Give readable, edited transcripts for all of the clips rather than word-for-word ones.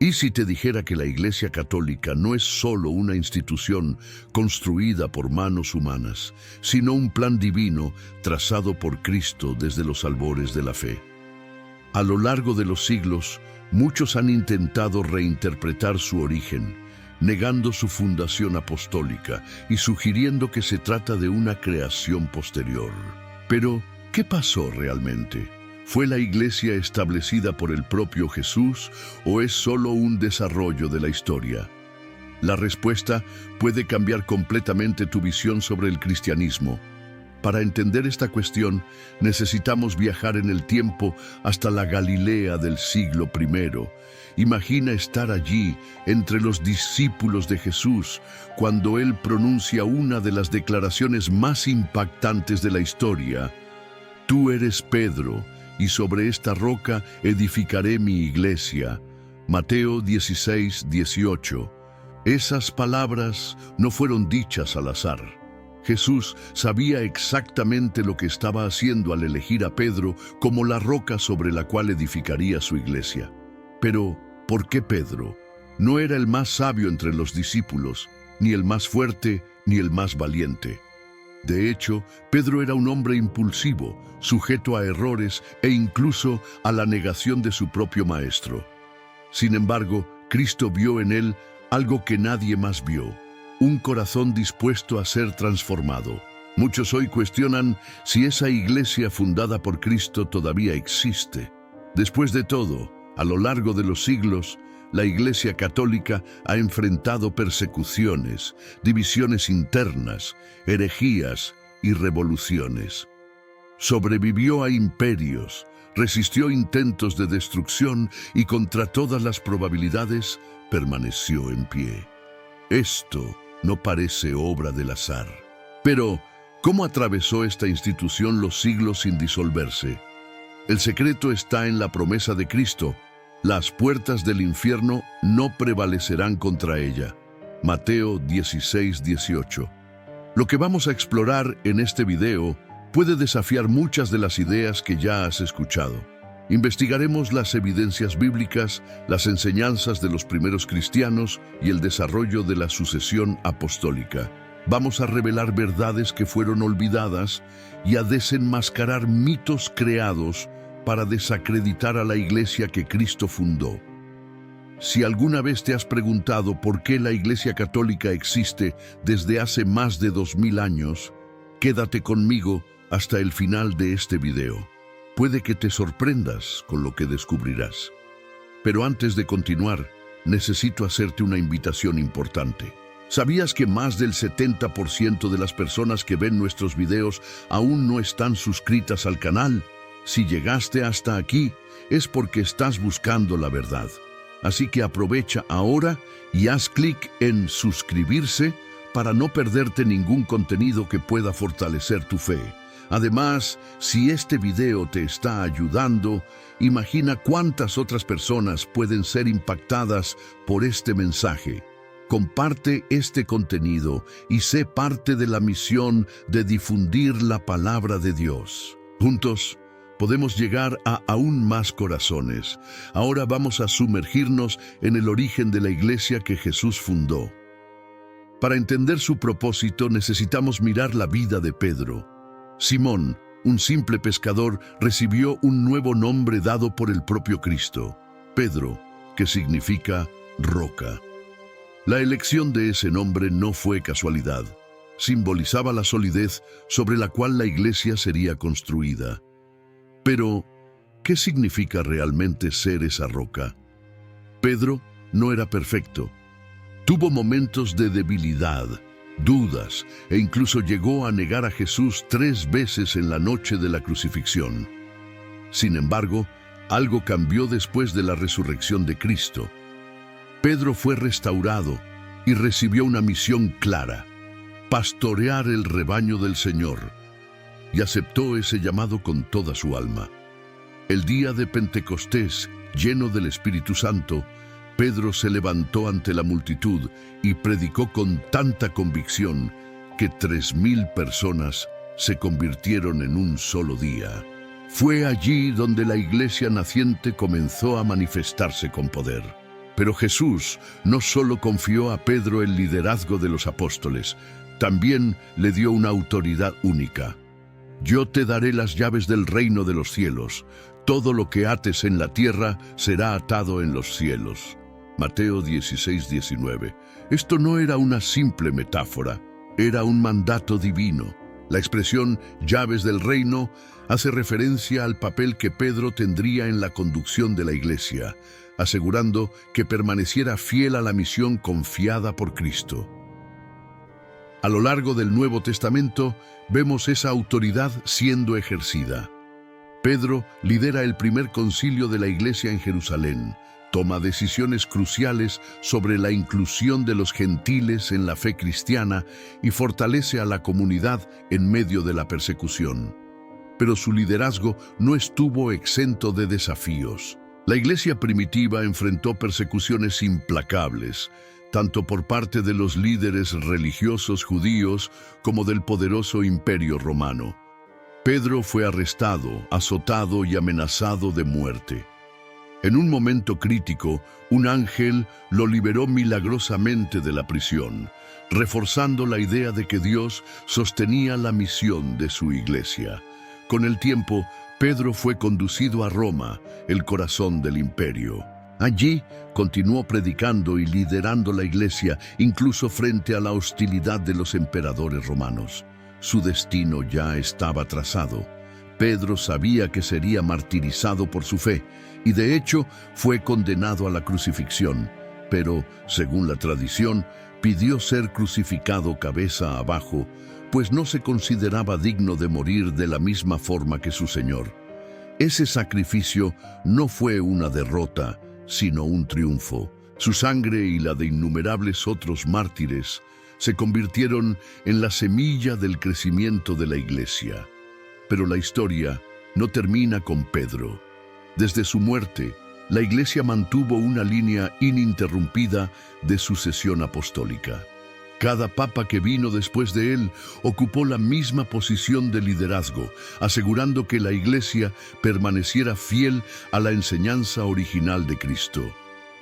¿Y si te dijera que la Iglesia Católica no es solo una institución construida por manos humanas, sino un plan divino trazado por Cristo desde los albores de la fe? A lo largo de los siglos, muchos han intentado reinterpretar su origen, negando su fundación apostólica y sugiriendo que se trata de una creación posterior. Pero, ¿qué pasó realmente? ¿Fue la Iglesia establecida por el propio Jesús o es solo un desarrollo de la historia? La respuesta puede cambiar completamente tu visión sobre el cristianismo. Para entender esta cuestión, necesitamos viajar en el tiempo hasta la Galilea del siglo I. Imagina estar allí, entre los discípulos de Jesús, cuando Él pronuncia una de las declaraciones más impactantes de la historia: «Tú eres Pedro, y sobre esta roca edificaré mi iglesia». Mateo 16, 18. Esas palabras no fueron dichas al azar. Jesús sabía exactamente lo que estaba haciendo al elegir a Pedro como la roca sobre la cual edificaría su iglesia. Pero, ¿por qué Pedro? No era el más sabio entre los discípulos, ni el más fuerte, ni el más valiente. De hecho, Pedro era un hombre impulsivo, sujeto a errores e incluso a la negación de su propio maestro. Sin embargo, Cristo vio en él algo que nadie más vio: un corazón dispuesto a ser transformado. Muchos hoy cuestionan si esa iglesia fundada por Cristo todavía existe. Después de todo, a lo largo de los siglos, la Iglesia Católica ha enfrentado persecuciones, divisiones internas, herejías y revoluciones. Sobrevivió a imperios, resistió intentos de destrucción y contra todas las probabilidades permaneció en pie. Esto no parece obra del azar. Pero, ¿cómo atravesó esta institución los siglos sin disolverse? El secreto está en la promesa de Cristo: las puertas del infierno no prevalecerán contra ella. Mateo 16, 18. Lo que vamos a explorar en este video puede desafiar muchas de las ideas que ya has escuchado. Investigaremos las evidencias bíblicas, las enseñanzas de los primeros cristianos y el desarrollo de la sucesión apostólica. Vamos a revelar verdades que fueron olvidadas y a desenmascarar mitos creados para desacreditar a la iglesia que Cristo fundó. Si alguna vez te has preguntado por qué la Iglesia Católica existe desde hace más de 2000 años, quédate conmigo hasta el final de este video. Puede que te sorprendas con lo que descubrirás. Pero antes de continuar, necesito hacerte una invitación importante. ¿Sabías que más del 70% de las personas que ven nuestros videos aún no están suscritas al canal? Si llegaste hasta aquí, es porque estás buscando la verdad. Así que aprovecha ahora y haz clic en suscribirse para no perderte ningún contenido que pueda fortalecer tu fe. Además, si este video te está ayudando, imagina cuántas otras personas pueden ser impactadas por este mensaje. Comparte este contenido y sé parte de la misión de difundir la palabra de Dios. Juntos podemos llegar a aún más corazones. Ahora vamos a sumergirnos en el origen de la iglesia que Jesús fundó. Para entender su propósito necesitamos mirar la vida de Pedro. Simón, un simple pescador, recibió un nuevo nombre dado por el propio Cristo: Pedro, que significa roca. La elección de ese nombre no fue casualidad. Simbolizaba la solidez sobre la cual la iglesia sería construida. Pero, ¿qué significa realmente ser esa roca? Pedro no era perfecto. Tuvo momentos de debilidad, dudas, e incluso llegó a negar a Jesús 3 veces en la noche de la crucifixión. Sin embargo, algo cambió después de la resurrección de Cristo. Pedro fue restaurado y recibió una misión clara: pastorear el rebaño del Señor. Y aceptó ese llamado con toda su alma. El día de Pentecostés, lleno del Espíritu Santo, Pedro se levantó ante la multitud y predicó con tanta convicción que 3000 personas se convirtieron en un solo día. Fue allí donde la iglesia naciente comenzó a manifestarse con poder. Pero Jesús no solo confió a Pedro el liderazgo de los apóstoles, también le dio una autoridad única. Yo te daré las llaves del reino de los cielos. Todo lo que ates en la tierra será atado en los cielos. Mateo 16:19. Esto no era una simple metáfora, era un mandato divino. La expresión llaves del reino hace referencia al papel que Pedro tendría en la conducción de la iglesia, asegurando que permaneciera fiel a la misión confiada por Cristo. A lo largo del Nuevo Testamento vemos esa autoridad siendo ejercida. Pedro lidera el primer concilio de la iglesia en Jerusalén, toma decisiones cruciales sobre la inclusión de los gentiles en la fe cristiana y fortalece a la comunidad en medio de la persecución. Pero su liderazgo no estuvo exento de desafíos. La iglesia primitiva enfrentó persecuciones implacables, tanto por parte de los líderes religiosos judíos como del poderoso imperio romano. Pedro fue arrestado, azotado y amenazado de muerte. En un momento crítico, un ángel lo liberó milagrosamente de la prisión, reforzando la idea de que Dios sostenía la misión de su iglesia. Con el tiempo, Pedro fue conducido a Roma, el corazón del imperio. Allí continuó predicando y liderando la iglesia, incluso frente a la hostilidad de los emperadores romanos. Su destino ya estaba trazado. Pedro sabía que sería martirizado por su fe, y de hecho fue condenado a la crucifixión, pero, según la tradición, pidió ser crucificado cabeza abajo, pues no se consideraba digno de morir de la misma forma que su Señor. Ese sacrificio no fue una derrota, sino un triunfo. Su sangre y la de innumerables otros mártires se convirtieron en la semilla del crecimiento de la iglesia. Pero la historia no termina con Pedro. Desde su muerte, la iglesia mantuvo una línea ininterrumpida de sucesión apostólica. Cada papa que vino después de él ocupó la misma posición de liderazgo, asegurando que la iglesia permaneciera fiel a la enseñanza original de Cristo.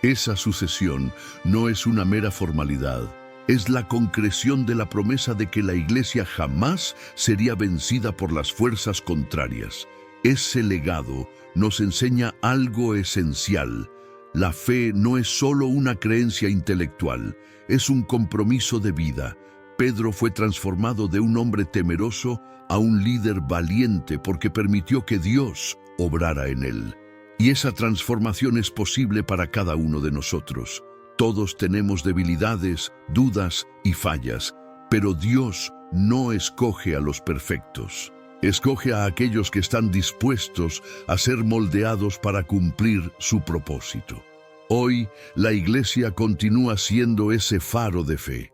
Esa sucesión no es una mera formalidad, es la concreción de la promesa de que la iglesia jamás sería vencida por las fuerzas contrarias. Ese legado nos enseña algo esencial. La fe no es solo una creencia intelectual, es un compromiso de vida. Pedro fue transformado de un hombre temeroso a un líder valiente porque permitió que Dios obrara en él. Y esa transformación es posible para cada uno de nosotros. Todos tenemos debilidades, dudas y fallas, pero Dios no escoge a los perfectos. Escoge a aquellos que están dispuestos a ser moldeados para cumplir su propósito. Hoy, la iglesia continúa siendo ese faro de fe.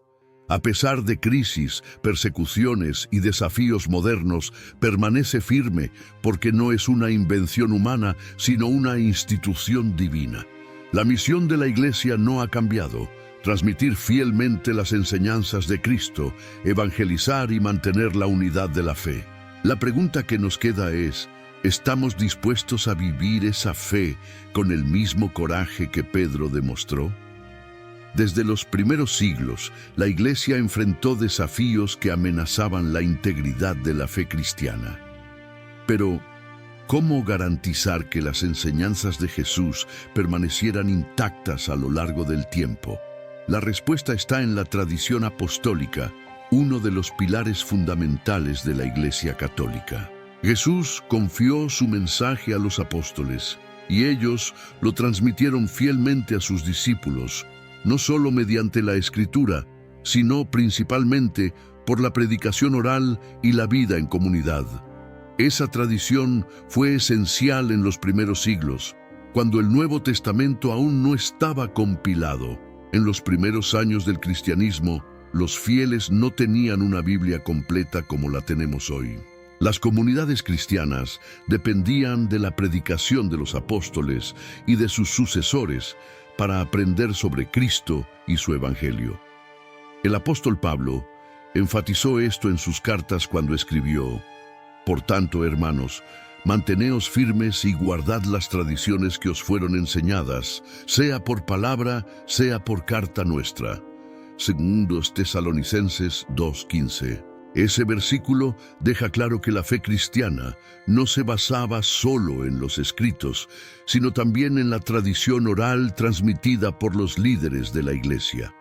A pesar de crisis, persecuciones y desafíos modernos, permanece firme porque no es una invención humana, sino una institución divina. La misión de la iglesia no ha cambiado: transmitir fielmente las enseñanzas de Cristo, evangelizar y mantener la unidad de la fe. La pregunta que nos queda es: ¿estamos dispuestos a vivir esa fe con el mismo coraje que Pedro demostró? Desde los primeros siglos, la iglesia enfrentó desafíos que amenazaban la integridad de la fe cristiana. Pero, ¿cómo garantizar que las enseñanzas de Jesús permanecieran intactas a lo largo del tiempo? La respuesta está en la tradición apostólica, uno de los pilares fundamentales de la Iglesia Católica. Jesús confió su mensaje a los apóstoles, y ellos lo transmitieron fielmente a sus discípulos, no solo mediante la Escritura, sino principalmente por la predicación oral y la vida en comunidad. Esa tradición fue esencial en los primeros siglos, cuando el Nuevo Testamento aún no estaba compilado. En los primeros años del cristianismo, los fieles no tenían una Biblia completa como la tenemos hoy. Las comunidades cristianas dependían de la predicación de los apóstoles y de sus sucesores para aprender sobre Cristo y su Evangelio. El apóstol Pablo enfatizó esto en sus cartas cuando escribió: «Por tanto, hermanos, Manteneos firmes y guardad las tradiciones que os fueron enseñadas, sea por palabra, sea por carta nuestra. Segundos Tesalonicenses 2:15. Ese versículo deja claro que la fe cristiana no se basaba solo en los escritos, sino también en la tradición oral transmitida por los líderes de la Iglesia.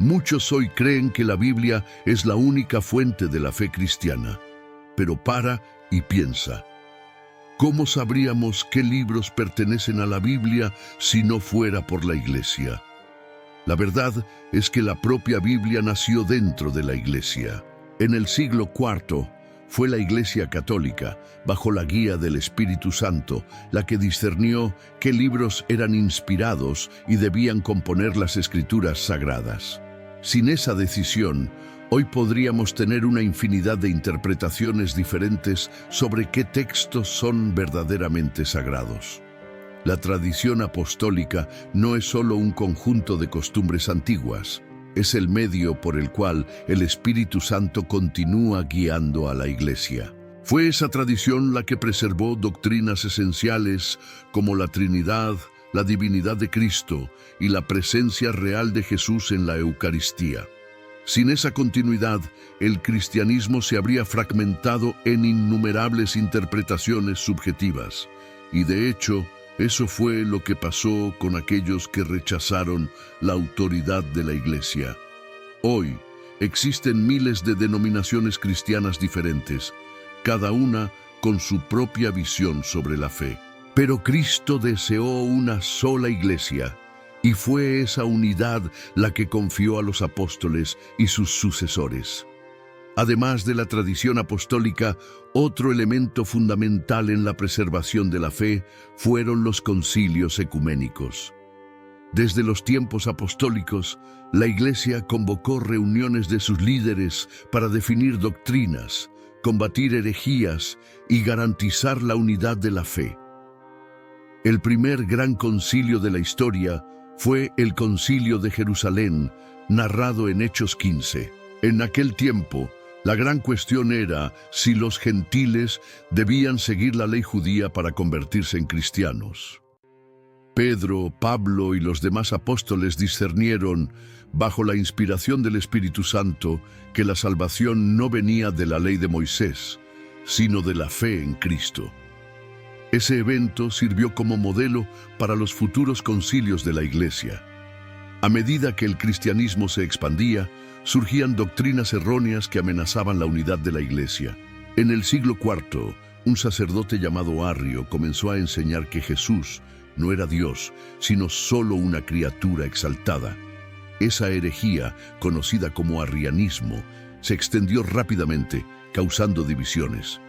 Muchos hoy creen que la Biblia es la única fuente de la fe cristiana, pero para y piensa. ¿Cómo sabríamos qué libros pertenecen a la Biblia si no fuera por la Iglesia? La verdad es que la propia Biblia nació dentro de la Iglesia. En el siglo IV fue la Iglesia Católica, bajo la guía del Espíritu Santo, la que discernió qué libros eran inspirados y debían componer las Escrituras sagradas. Sin esa decisión, hoy podríamos tener una infinidad de interpretaciones diferentes sobre qué textos son verdaderamente sagrados. La tradición apostólica no es solo un conjunto de costumbres antiguas, es el medio por el cual el Espíritu Santo continúa guiando a la Iglesia. Fue esa tradición la que preservó doctrinas esenciales como la Trinidad, la divinidad de Cristo y la presencia real de Jesús en la Eucaristía. Sin esa continuidad, el cristianismo se habría fragmentado en innumerables interpretaciones subjetivas. Y de hecho, eso fue lo que pasó con aquellos que rechazaron la autoridad de la Iglesia. Hoy existen miles de denominaciones cristianas diferentes, cada una con su propia visión sobre la fe. Pero Cristo deseó una sola Iglesia, y fue esa unidad la que confió a los apóstoles y sus sucesores. Además de la tradición apostólica, otro elemento fundamental en la preservación de la fe fueron los concilios ecuménicos. Desde los tiempos apostólicos, la Iglesia convocó reuniones de sus líderes para definir doctrinas, combatir herejías y garantizar la unidad de la fe. El primer gran concilio de la historia fue el Concilio de Jerusalén, narrado en Hechos 15. En aquel tiempo, la gran cuestión era si los gentiles debían seguir la ley judía para convertirse en cristianos. Pedro, Pablo y los demás apóstoles discernieron, bajo la inspiración del Espíritu Santo, que la salvación no venía de la ley de Moisés, sino de la fe en Cristo. Ese evento sirvió como modelo para los futuros concilios de la Iglesia. A medida que el cristianismo se expandía, surgían doctrinas erróneas que amenazaban la unidad de la Iglesia. En el siglo IV, un sacerdote llamado Arrio comenzó a enseñar que Jesús no era Dios, sino solo una criatura exaltada. Esa herejía, conocida como arrianismo, se extendió rápidamente, causando divisiones.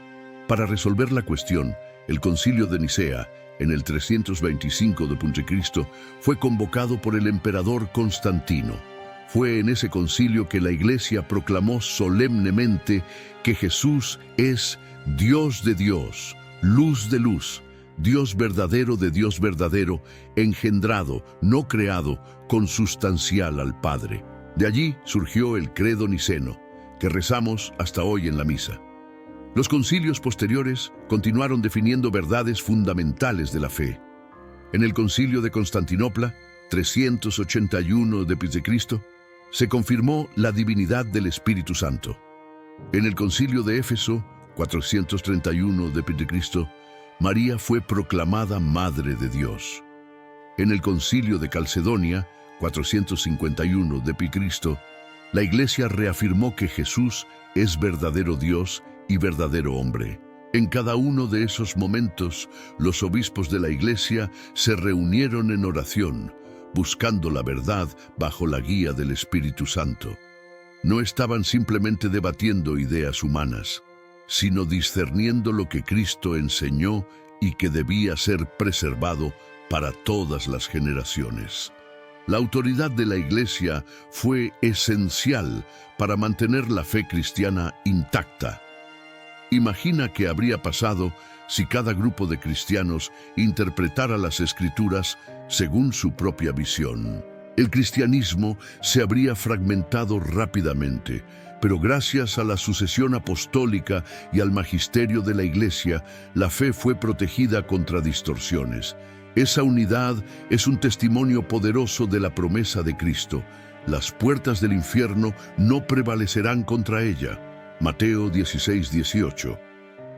Para resolver la cuestión, el Concilio de Nicea, en el 325 d.C., fue convocado por el emperador Constantino. Fue en ese concilio que la Iglesia proclamó solemnemente que Jesús es Dios de Dios, luz de luz, Dios verdadero de Dios verdadero, engendrado, no creado, consustancial al Padre. De allí surgió el credo niceno, que rezamos hasta hoy en la misa. Los concilios posteriores continuaron definiendo verdades fundamentales de la fe. En el concilio de Constantinopla, 381 d.C., se confirmó la divinidad del Espíritu Santo. En el concilio de Éfeso, 431 d.C., María fue proclamada Madre de Dios. En el concilio de Calcedonia, 451 d.C., la Iglesia reafirmó que Jesús es verdadero Dios y verdadero hombre. En cada uno de esos momentos, los obispos de la Iglesia se reunieron en oración, buscando la verdad bajo la guía del Espíritu Santo. No estaban simplemente debatiendo ideas humanas, sino discerniendo lo que Cristo enseñó y que debía ser preservado para todas las generaciones. La autoridad de la Iglesia fue esencial para mantener la fe cristiana intacta. Imagina qué habría pasado si cada grupo de cristianos interpretara las Escrituras según su propia visión. El cristianismo se habría fragmentado rápidamente, pero gracias a la sucesión apostólica y al magisterio de la Iglesia, la fe fue protegida contra distorsiones. Esa unidad es un testimonio poderoso de la promesa de Cristo. Las puertas del infierno no prevalecerán contra ella. Mateo 16:18.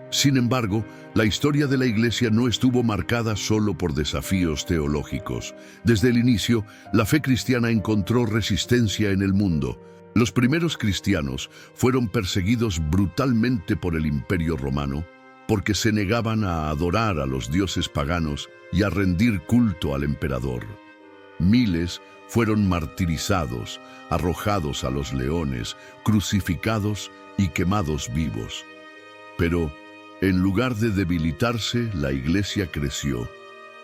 Sin embargo, la historia de la Iglesia no estuvo marcada solo por desafíos teológicos. Desde el inicio, la fe cristiana encontró resistencia en el mundo. Los primeros cristianos fueron perseguidos brutalmente por el Imperio Romano porque se negaban a adorar a los dioses paganos y a rendir culto al emperador. Miles fueron martirizados, arrojados a los leones, crucificados y quemados vivos. Pero, en lugar de debilitarse, la Iglesia creció.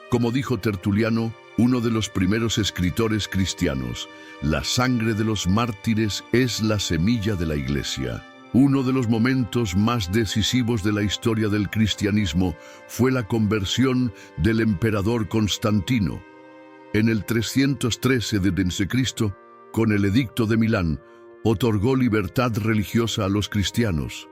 Como dijo Tertuliano, uno de los primeros escritores cristianos, la sangre de los mártires es la semilla de la Iglesia. Uno de los momentos más decisivos de la historia del cristianismo fue la conversión del emperador Constantino. En el 313 d.C., con el Edicto de Milán, otorgó libertad religiosa a los cristianos.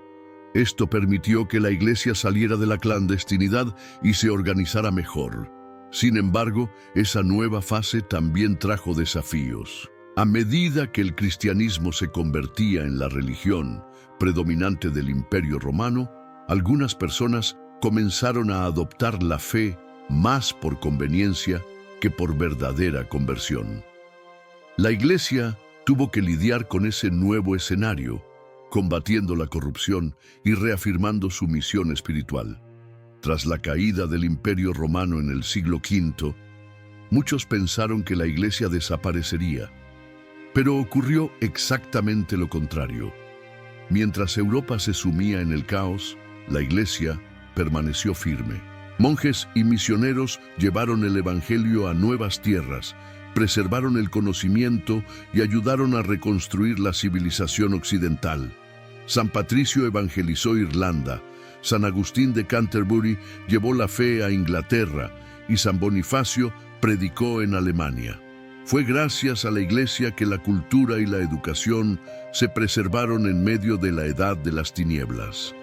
Esto permitió que la Iglesia saliera de la clandestinidad y se organizara mejor. Sin embargo, esa nueva fase también trajo desafíos. A medida que el cristianismo se convertía en la religión predominante del Imperio Romano, algunas personas comenzaron a adoptar la fe más por conveniencia que por verdadera conversión. La Iglesia tuvo que lidiar con ese nuevo escenario, combatiendo la corrupción y reafirmando su misión espiritual. Tras la caída del Imperio Romano en el siglo V, muchos pensaron que la Iglesia desaparecería. Pero ocurrió exactamente lo contrario. Mientras Europa se sumía en el caos, la Iglesia permaneció firme. Monjes y misioneros llevaron el Evangelio a nuevas tierras, preservaron el conocimiento y ayudaron a reconstruir la civilización occidental. San Patricio evangelizó Irlanda, San Agustín de Canterbury llevó la fe a Inglaterra y San Bonifacio predicó en Alemania. Fue gracias a la Iglesia que la cultura y la educación se preservaron en medio de la Edad de las Tinieblas.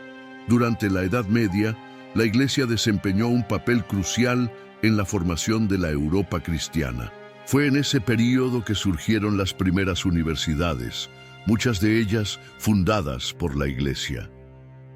Durante la Edad Media, la Iglesia desempeñó un papel crucial en la formación de la Europa cristiana. Fue en ese período que surgieron las primeras universidades, muchas de ellas fundadas por la Iglesia.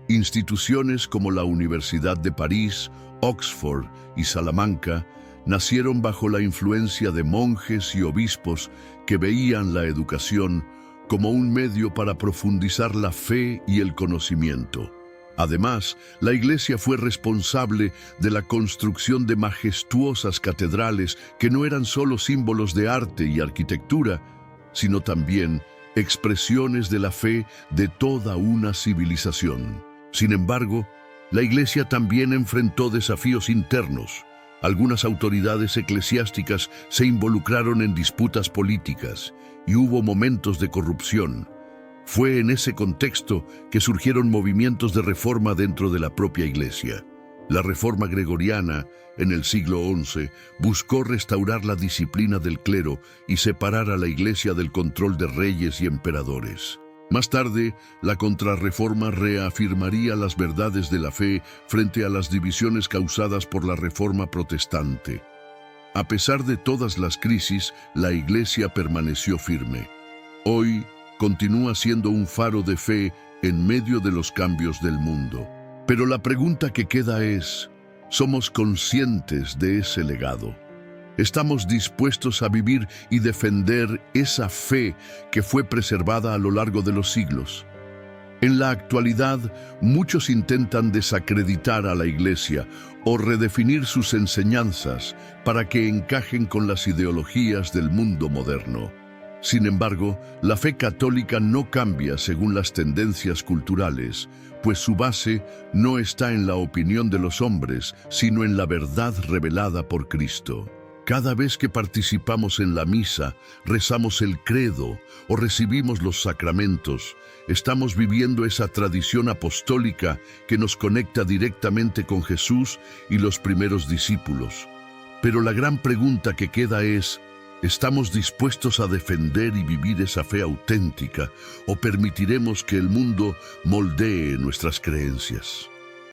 Instituciones como la Universidad de París, Oxford y Salamanca nacieron bajo la influencia de monjes y obispos que veían la educación como un medio para profundizar la fe y el conocimiento. Además, la Iglesia fue responsable de la construcción de majestuosas catedrales que no eran solo símbolos de arte y arquitectura, sino también expresiones de la fe de toda una civilización. Sin embargo, la Iglesia también enfrentó desafíos internos. Algunas autoridades eclesiásticas se involucraron en disputas políticas y hubo momentos de corrupción. Fue en ese contexto que surgieron movimientos de reforma dentro de la propia Iglesia. La Reforma Gregoriana, en el siglo XI, buscó restaurar la disciplina del clero y separar a la Iglesia del control de reyes y emperadores. Más tarde, la Contrarreforma reafirmaría las verdades de la fe frente a las divisiones causadas por la Reforma Protestante. A pesar de todas las crisis, la Iglesia permaneció firme. Hoy, continúa siendo un faro de fe en medio de los cambios del mundo. Pero la pregunta que queda es, ¿somos conscientes de ese legado? ¿Estamos dispuestos a vivir y defender esa fe que fue preservada a lo largo de los siglos? En la actualidad, muchos intentan desacreditar a la Iglesia o redefinir sus enseñanzas para que encajen con las ideologías del mundo moderno. Sin embargo, la fe católica no cambia según las tendencias culturales, pues su base no está en la opinión de los hombres, sino en la verdad revelada por Cristo. Cada vez que participamos en la misa, rezamos el credo o recibimos los sacramentos, estamos viviendo esa tradición apostólica que nos conecta directamente con Jesús y los primeros discípulos. Pero la gran pregunta que queda es, ¿Estamos dispuestos a defender y vivir esa fe auténtica o permitiremos que el mundo moldee nuestras creencias?